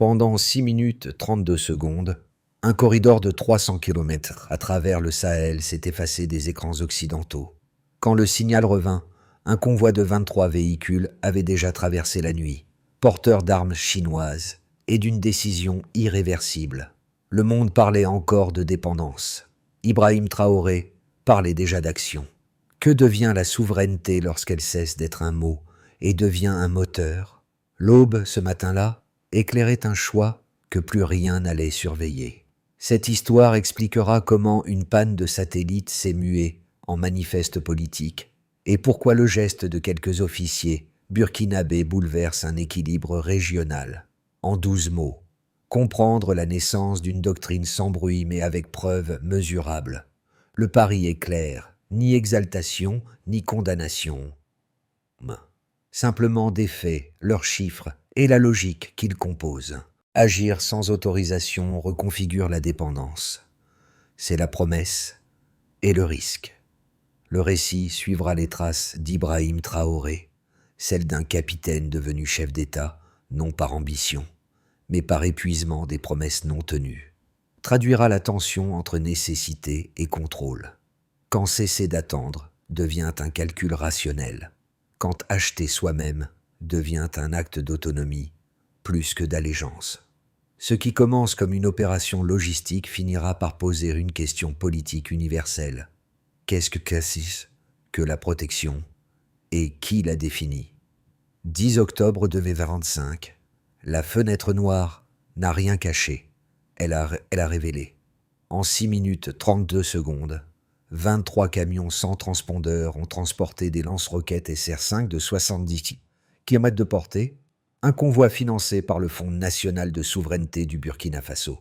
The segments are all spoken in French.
Pendant 6 minutes 32 secondes, un corridor de 300 km à travers le Sahel s'est effacé des écrans occidentaux. Quand le signal revint, un convoi de 23 véhicules avait déjà traversé la nuit, porteurs d'armes chinoises et d'une décision irréversible. Le monde parlait encore de dépendance. Ibrahim Traoré parlait déjà d'action. Que devient la souveraineté lorsqu'elle cesse d'être un mot et devient un moteur? L'aube, ce matin-là, éclairait un choix que plus rien n'allait surveiller. Cette histoire expliquera comment une panne de satellite s'est muée en manifeste politique et pourquoi le geste de quelques officiers burkinabés bouleverse un équilibre régional. En 12 mots, comprendre la naissance d'une doctrine sans bruit mais avec preuves mesurables. Le pari est clair, ni exaltation ni condamnation. Simplement des faits, leurs chiffres et la logique qu'ils composent. Agir sans autorisation reconfigure la dépendance. C'est la promesse et le risque. Le récit suivra les traces d'Ibrahim Traoré, celle d'un capitaine devenu chef d'État, non par ambition, mais par épuisement des promesses non tenues. Traduira la tension entre nécessité et contrôle. Quand cesser d'attendre devient un calcul rationnel. Quand acheter soi-même devient un acte d'autonomie plus que d'allégeance. Ce qui commence comme une opération logistique finira par poser une question politique universelle. Qu'est-ce que la protection et qui la définit? 10 octobre 2025, la fenêtre noire n'a rien caché. Elle a révélé. En 6 minutes 32 secondes, 23 camions sans transpondeur ont transporté des lance-roquettes SR-5 de 70 km de portée, un convoi financé par le Fonds national de souveraineté du Burkina Faso.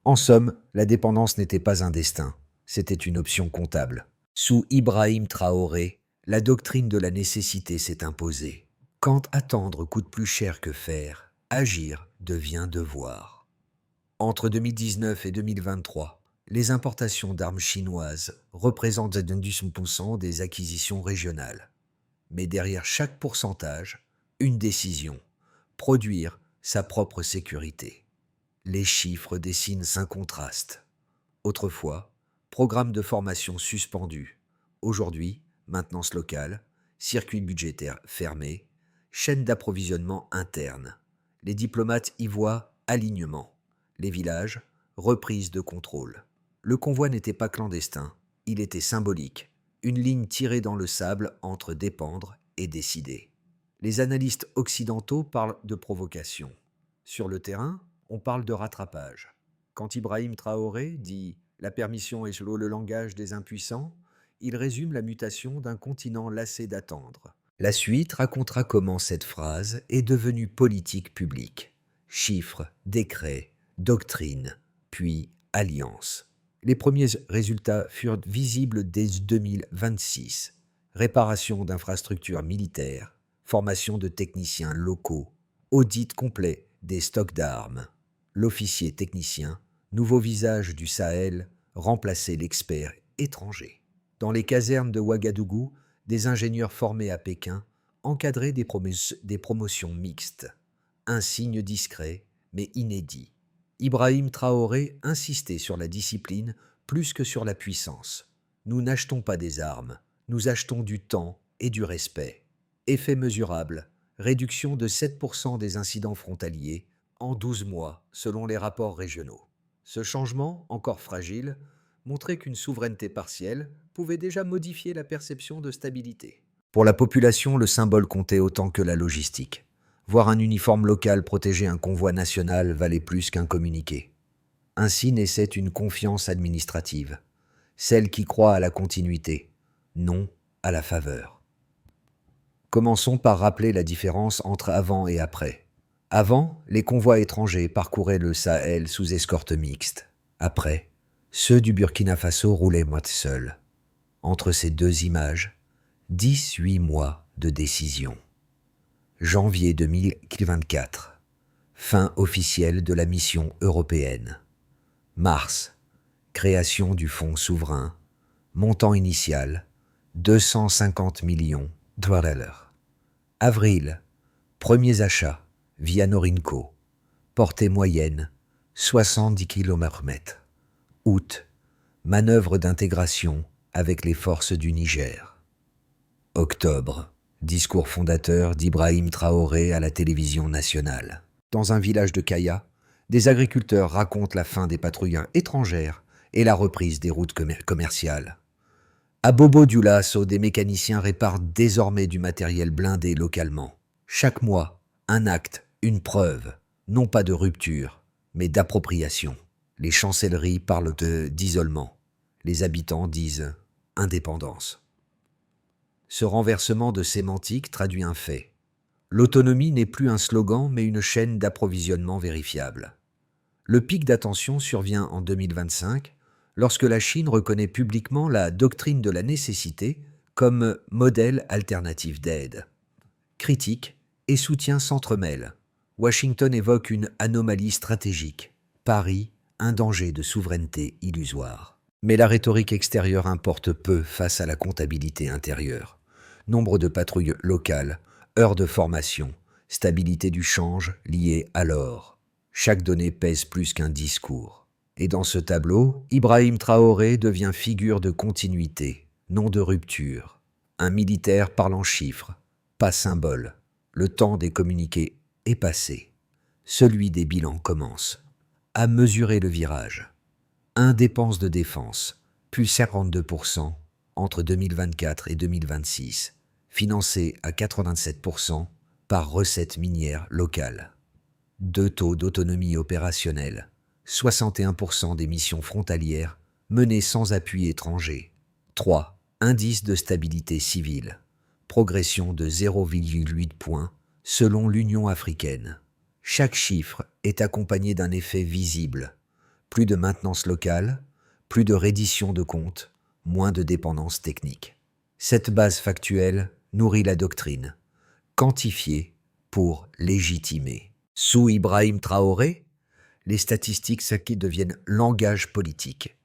En somme, la dépendance n'était pas un destin, c'était une option comptable. Sous Ibrahim Traoré, la doctrine de la nécessité s'est imposée. Quand attendre coûte plus cher que faire, agir devient devoir. Entre 2019 et 2023, les importations d'armes chinoises représentent 10% des acquisitions régionales. Mais derrière chaque pourcentage, une décision, produire sa propre sécurité. Les chiffres dessinent un contraste. Autrefois, programme de formation suspendu. Aujourd'hui, maintenance locale, circuit budgétaire fermé, chaîne d'approvisionnement interne. Les diplomates y voient alignement. Les villages, reprise de contrôle. Le convoi n'était pas clandestin, il était symbolique, une ligne tirée dans le sable entre dépendre et décider. Les analystes occidentaux parlent de provocation. Sur le terrain, on parle de rattrapage. Quand Ibrahim Traoré dit « la permission est le langage des impuissants », il résume la mutation d'un continent lassé d'attendre. La suite racontera comment cette phrase est devenue politique publique. Chiffres, décrets, doctrine, puis alliance. Les premiers résultats furent visibles dès 2026. Réparation d'infrastructures militaires, formation de techniciens locaux, audit complet des stocks d'armes. L'officier technicien, nouveau visage du Sahel, remplaçait l'expert étranger. Dans les casernes de Ouagadougou, des ingénieurs formés à Pékin encadraient des promotions mixtes. Un signe discret, mais inédit. Ibrahim Traoré insistait sur la discipline plus que sur la puissance. Nous n'achetons pas des armes, nous achetons du temps et du respect. Effet mesurable, réduction de 7% des incidents frontaliers en 12 mois selon les rapports régionaux. Ce changement, encore fragile, montrait qu'une souveraineté partielle pouvait déjà modifier la perception de stabilité. Pour la population, le symbole comptait autant que la logistique. Voir un uniforme local protéger un convoi national valait plus qu'un communiqué. Ainsi naissait une confiance administrative, celle qui croit à la continuité, non à la faveur. Commençons par rappeler la différence entre avant et après. Avant, les convois étrangers parcouraient le Sahel sous escorte mixte. Après, ceux du Burkina Faso roulaient seuls. Entre ces deux images, 18 mois de décision. Janvier 2024. Fin officielle de la mission européenne. Mars. Création du fonds souverain. Montant initial 250 millions $. Avril. Premiers achats via Norinco. portée moyenne, 70 km/h. Août, manœuvre d'intégration avec les forces du Niger. Octobre, discours fondateur d'Ibrahim Traoré à la télévision nationale. Dans un village de Kaya, des agriculteurs racontent la fin des patrouilles étrangères et la reprise des routes commerciales. À Bobo-Dioulasso, des mécaniciens réparent désormais du matériel blindé localement. Chaque mois, un acte, une preuve, non pas de rupture, mais d'appropriation. Les chancelleries parlent d'isolement. Les habitants disent indépendance. Ce renversement de sémantique traduit un fait. L'autonomie n'est plus un slogan, mais une chaîne d'approvisionnement vérifiable. Le pic d'attention survient en 2025, lorsque la Chine reconnaît publiquement la doctrine de la nécessité comme modèle alternatif d'aide. Critique et soutien s'entremêlent. Washington évoque une anomalie stratégique. Paris, un danger de souveraineté illusoire. Mais la rhétorique extérieure importe peu face à la comptabilité intérieure. Nombre de patrouilles locales, heures de formation, stabilité du change liée à l'or. Chaque donnée pèse plus qu'un discours. Et dans ce tableau, Ibrahim Traoré devient figure de continuité, non de rupture. Un militaire parle en chiffres, pas symbole. Le temps des communiqués est passé. Celui des bilans commence. À mesurer le virage. 1 dépense de défense, plus 42% entre 2024 et 2026, financé à 87% par recettes minières locales. 2 taux d'autonomie opérationnelle, 61% des missions frontalières menées sans appui étranger. 3. Indice de stabilité civile, progression de 0,8 points selon l'Union africaine. Chaque chiffre est accompagné d'un effet visible. Plus de maintenance locale, plus de reddition de comptes, moins de dépendance technique. Cette base factuelle nourrit la doctrine, quantifiée pour légitimer. Sous Ibrahim Traoré, les statistiques deviennent langage politique.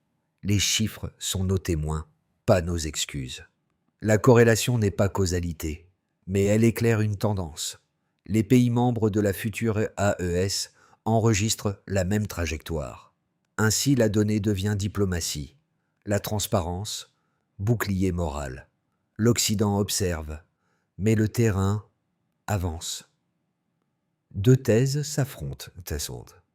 Les chiffres sont nos témoins, pas nos excuses. La corrélation n'est pas causalité, mais elle éclaire une tendance. Les pays membres de la future AES enregistrent la même trajectoire. Ainsi, la donnée devient diplomatie. La transparence, bouclier moral. L'Occident observe, mais le terrain avance. 2 thèses s'affrontent.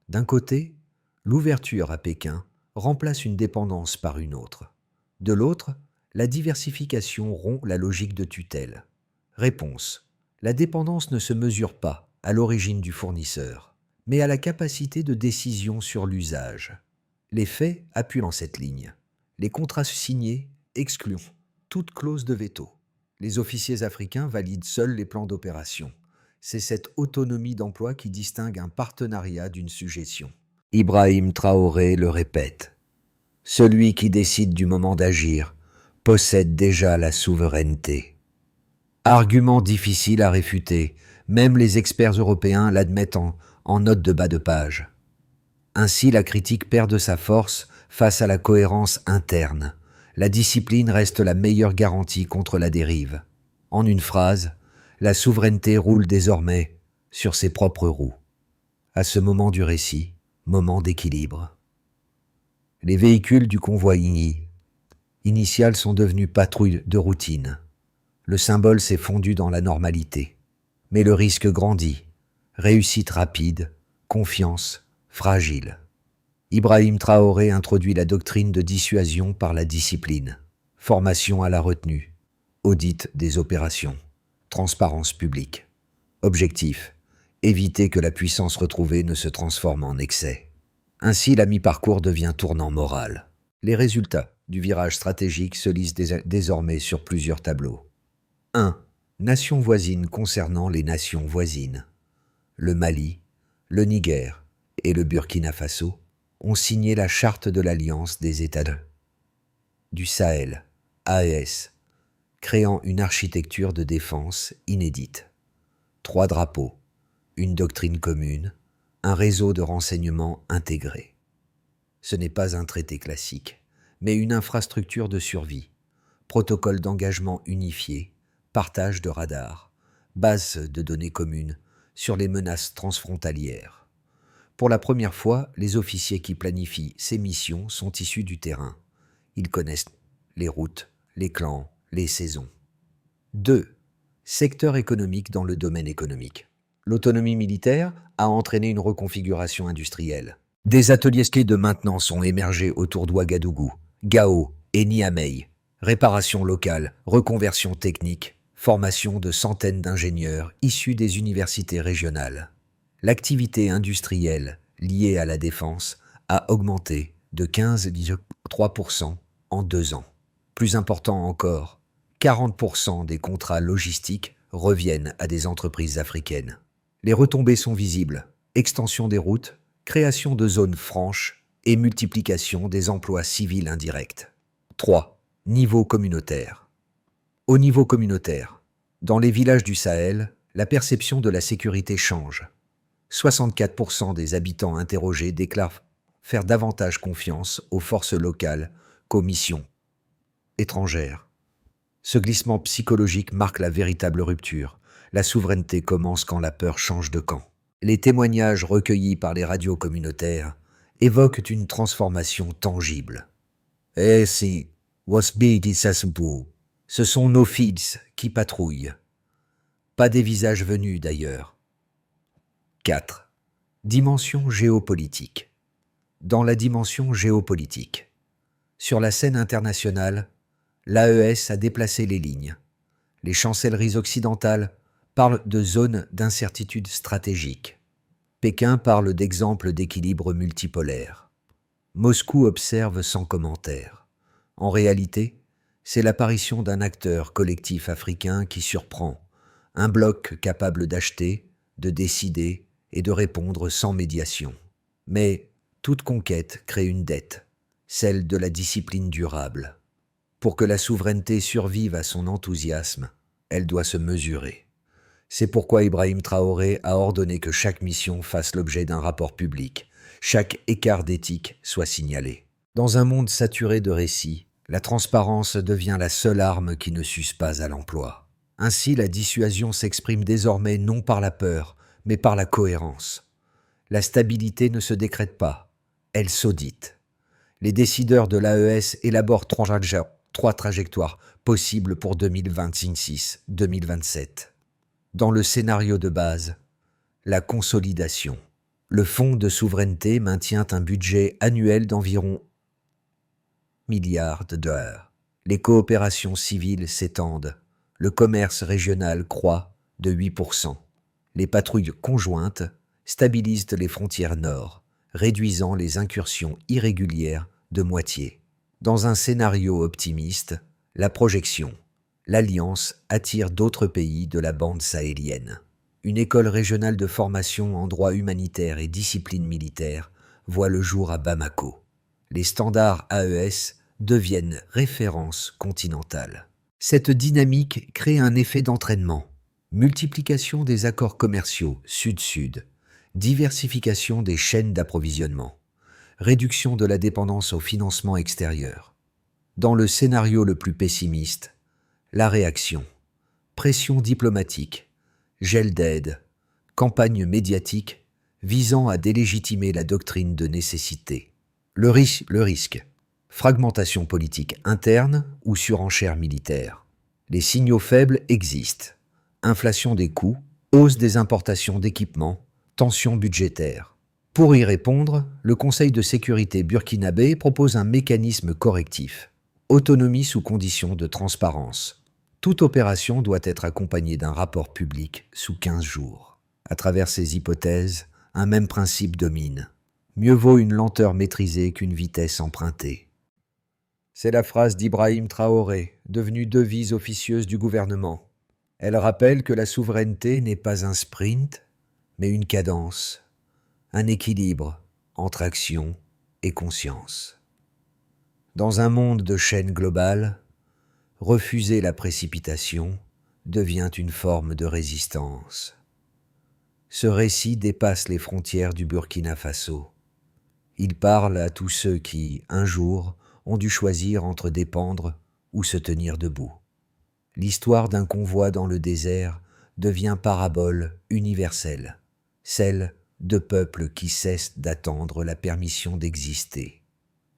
D'un côté, l'ouverture à Pékin remplace une dépendance par une autre. De l'autre, la diversification rompt la logique de tutelle. Réponse. La dépendance ne se mesure pas à l'origine du fournisseur, mais à la capacité de décision sur l'usage. Les faits appuient dans cette ligne. Les contrats signés excluent toute clause de veto. Les officiers africains valident seuls les plans d'opération. C'est cette autonomie d'emploi qui distingue un partenariat d'une suggestion. Ibrahim Traoré le répète. Celui qui décide du moment d'agir possède déjà la souveraineté. Argument difficile à réfuter, même les experts européens l'admettent en note de bas de page. Ainsi, la critique perd de sa force face à la cohérence interne. La discipline reste la meilleure garantie contre la dérive. En une phrase, la souveraineté roule désormais sur ses propres roues. À ce moment du récit, moment d'équilibre. Les véhicules du convoi initial sont devenus patrouilles de routine. Le symbole s'est fondu dans la normalité. Mais le risque grandit. Réussite rapide, confiance fragile. Ibrahim Traoré introduit la doctrine de dissuasion par la discipline. Formation à la retenue. Audit des opérations. Transparence publique. Objectif. Éviter que la puissance retrouvée ne se transforme en excès. Ainsi, la mi-parcours devient tournant moral. Les résultats du virage stratégique se lisent désormais sur plusieurs tableaux. 1. Nations voisines concernant les nations voisines. Le Mali, le Niger et le Burkina Faso ont signé la charte de l'Alliance des États du Sahel, AES, créant une architecture de défense inédite. 3 drapeaux, une doctrine commune, un réseau de renseignement intégré. Ce n'est pas un traité classique, mais une infrastructure de survie, protocole d'engagement unifié, partage de radars, base de données communes sur les menaces transfrontalières. Pour la première fois, les officiers qui planifient ces missions sont issus du terrain. Ils connaissent les routes, les clans, les saisons. 2. Secteur économique dans le domaine économique. L'autonomie militaire a entraîné une reconfiguration industrielle. Des ateliers clés de maintenance ont émergé autour d'Ouagadougou, Gao et Niamey. Réparation locale, reconversion technique, formation de centaines d'ingénieurs issus des universités régionales. L'activité industrielle liée à la défense a augmenté de 15,3% en 2 ans. Plus important encore, 40% des contrats logistiques reviennent à des entreprises africaines. Les retombées sont visibles. Extension des routes, création de zones franches et multiplication des emplois civils indirects. 3. Niveau communautaire. Au niveau communautaire, dans les villages du Sahel, la perception de la sécurité change. 64% des habitants interrogés déclarent faire davantage confiance aux forces locales qu'aux missions étrangères. Ce glissement psychologique marque la véritable rupture. La souveraineté commence quand la peur change de camp. Les témoignages recueillis par les radios communautaires évoquent une transformation tangible. Eh si, ce sont nos fils qui patrouillent. Pas des visages venus d'ailleurs. 4. Dimension géopolitique. Dans la dimension géopolitique, sur la scène internationale, l'AES a déplacé les lignes. Les chancelleries occidentales parlent de zones d'incertitude stratégique. Pékin parle d'exemples d'équilibre multipolaire. Moscou observe sans commentaire. En réalité, c'est l'apparition d'un acteur collectif africain qui surprend, un bloc capable d'acheter, de décider et de répondre sans médiation. Mais toute conquête crée une dette, celle de la discipline durable. Pour que la souveraineté survive à son enthousiasme, elle doit se mesurer. C'est pourquoi Ibrahim Traoré a ordonné que chaque mission fasse l'objet d'un rapport public, chaque écart d'éthique soit signalé. Dans un monde saturé de récits, la transparence devient la seule arme qui ne s'use pas à l'emploi. Ainsi, la dissuasion s'exprime désormais non par la peur, mais par la cohérence. La stabilité ne se décrète pas, elle s'audite. Les décideurs de l'AES élaborent trois trajectoires possibles pour 2026-2027. Dans le scénario de base, la consolidation. Le Fonds de souveraineté maintient un budget annuel d'environ milliards de dollars. Les coopérations civiles s'étendent. Le commerce régional croît de 8%. Les patrouilles conjointes stabilisent les frontières nord, réduisant les incursions irrégulières de moitié. Dans un scénario optimiste, la projection. L'Alliance attire d'autres pays de la bande sahélienne. Une école régionale de formation en droit humanitaire et discipline militaire voit le jour à Bamako. Les standards AES deviennent référence continentale. Cette dynamique crée un effet d'entraînement. Multiplication des accords commerciaux sud-sud, diversification des chaînes d'approvisionnement, réduction de la dépendance au financement extérieur. Dans le scénario le plus pessimiste, la réaction, pression diplomatique, gel d'aide, campagne médiatique visant à délégitimer la doctrine de nécessité. Le risque, fragmentation politique interne ou surenchère militaire. Les signaux faibles existent. Inflation des coûts, hausse des importations d'équipements, tensions budgétaires. Pour y répondre, le Conseil de sécurité burkinabé propose un mécanisme correctif. Autonomie sous conditions de transparence. Toute opération doit être accompagnée d'un rapport public sous 15 jours. À travers ces hypothèses, un même principe domine. Mieux vaut une lenteur maîtrisée qu'une vitesse empruntée. C'est la phrase d'Ibrahim Traoré, devenue devise officieuse du gouvernement. Elle rappelle que la souveraineté n'est pas un sprint, mais une cadence, un équilibre entre action et conscience. Dans un monde de chaînes globales, refuser la précipitation devient une forme de résistance. Ce récit dépasse les frontières du Burkina Faso. Il parle à tous ceux qui, un jour, ont dû choisir entre dépendre ou se tenir debout. L'histoire d'un convoi dans le désert devient parabole universelle, celle de peuples qui cessent d'attendre la permission d'exister.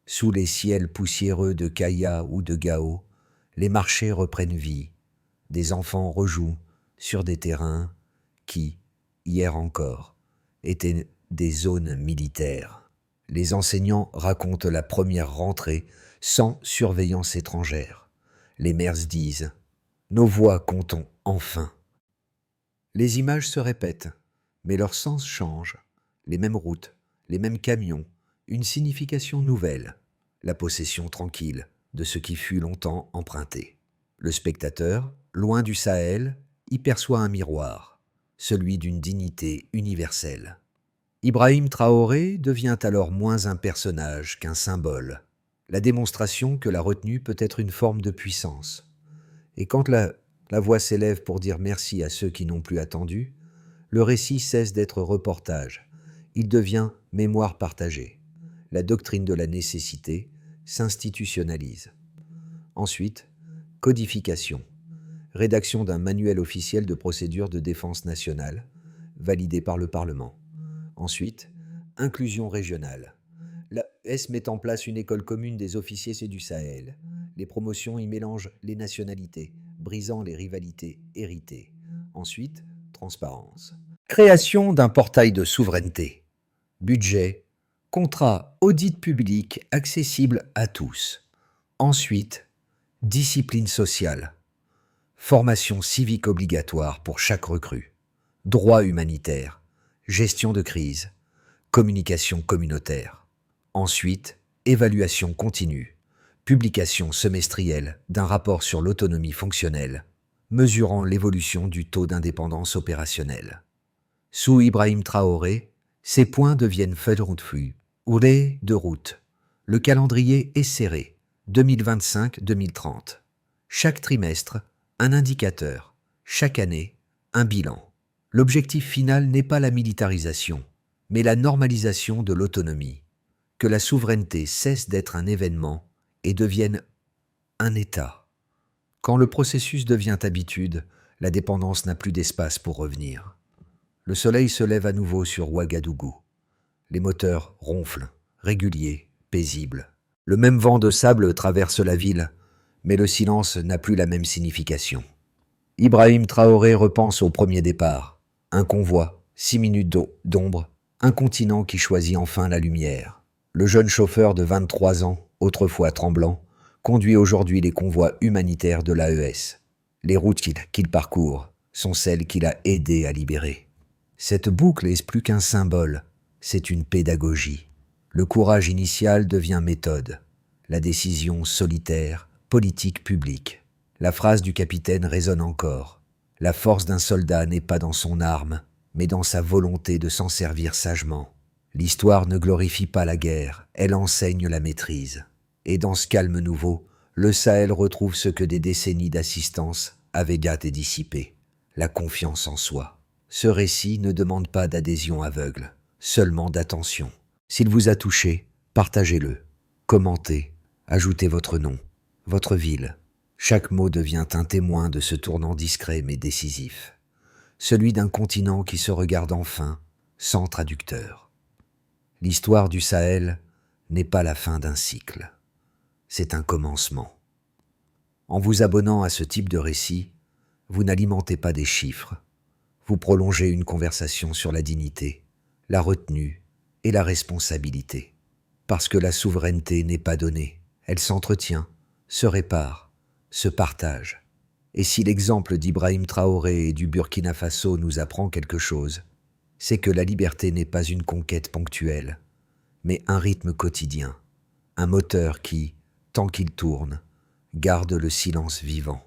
Sous les ciels poussiéreux de Kaya ou de Gao, les marchés reprennent vie, des enfants rejouent sur des terrains qui, hier encore, étaient des zones militaires. Les enseignants racontent la première rentrée sans surveillance étrangère. Les mères disent « Nos voix comptons enfin ». Les images se répètent, mais leur sens change. Les mêmes routes, les mêmes camions, une signification nouvelle, la possession tranquille de ce qui fut longtemps emprunté. Le spectateur, loin du Sahel, y perçoit un miroir, celui d'une dignité universelle. Ibrahim Traoré devient alors moins un personnage qu'un symbole, la démonstration que la retenue peut être une forme de puissance. Et quand la voix s'élève pour dire merci à ceux qui n'ont plus attendu, le récit cesse d'être reportage, il devient mémoire partagée. La doctrine de la nécessité s'institutionnalise. Ensuite, codification, rédaction d'un manuel officiel de procédure de défense nationale, validé par le Parlement. Ensuite, inclusion régionale. L'AES met en place une école commune des officiers et du Sahel. Les promotions y mélangent les nationalités, brisant les rivalités héritées. Ensuite, transparence. Création d'un portail de souveraineté. Budget, contrat, audit public accessible à tous. Ensuite, discipline sociale. Formation civique obligatoire pour chaque recrue. Droit humanitaire. Gestion de crise. Communication communautaire. Ensuite, évaluation continue. Publication semestrielle d'un rapport sur l'autonomie fonctionnelle, mesurant l'évolution du taux d'indépendance opérationnelle. Sous Ibrahim Traoré, ces points deviennent feuilles de route. Le calendrier est serré, 2025-2030. Chaque trimestre, un indicateur. Chaque année, un bilan. L'objectif final n'est pas la militarisation, mais la normalisation de l'autonomie. Que la souveraineté cesse d'être un événement et devienne un État. Quand le processus devient habitude, la dépendance n'a plus d'espace pour revenir. Le soleil se lève à nouveau sur Ouagadougou. Les moteurs ronflent, réguliers, paisibles. Le même vent de sable traverse la ville, mais le silence n'a plus la même signification. Ibrahim Traoré repense au premier départ. Un convoi, 6 minutes d'ombre, un continent qui choisit enfin la lumière. Le jeune chauffeur de 23 ans, autrefois tremblant, conduit aujourd'hui les convois humanitaires de l'AES. Les routes qu'il parcourt sont celles qu'il a aidé à libérer. Cette boucle n'est plus qu'un symbole, c'est une pédagogie. Le courage initial devient méthode, la décision solitaire, politique publique. La phrase du capitaine résonne encore. La force d'un soldat n'est pas dans son arme, mais dans sa volonté de s'en servir sagement. L'histoire ne glorifie pas la guerre, elle enseigne la maîtrise. Et dans ce calme nouveau, le Sahel retrouve ce que des décennies d'assistance avaient gâté et dissipé, la confiance en soi. Ce récit ne demande pas d'adhésion aveugle, seulement d'attention. S'il vous a touché, partagez-le, commentez, ajoutez votre nom, votre ville. Chaque mot devient un témoin de ce tournant discret mais décisif, celui d'un continent qui se regarde enfin, sans traducteur. L'histoire du Sahel n'est pas la fin d'un cycle, c'est un commencement. En vous abonnant à ce type de récit, vous n'alimentez pas des chiffres, vous prolongez une conversation sur la dignité, la retenue et la responsabilité. Parce que la souveraineté n'est pas donnée, elle s'entretient, se répare, se partage. Et si l'exemple d'Ibrahim Traoré et du Burkina Faso nous apprend quelque chose, c'est que la liberté n'est pas une conquête ponctuelle, mais un rythme quotidien, un moteur qui, tant qu'il tourne, garde le silence vivant.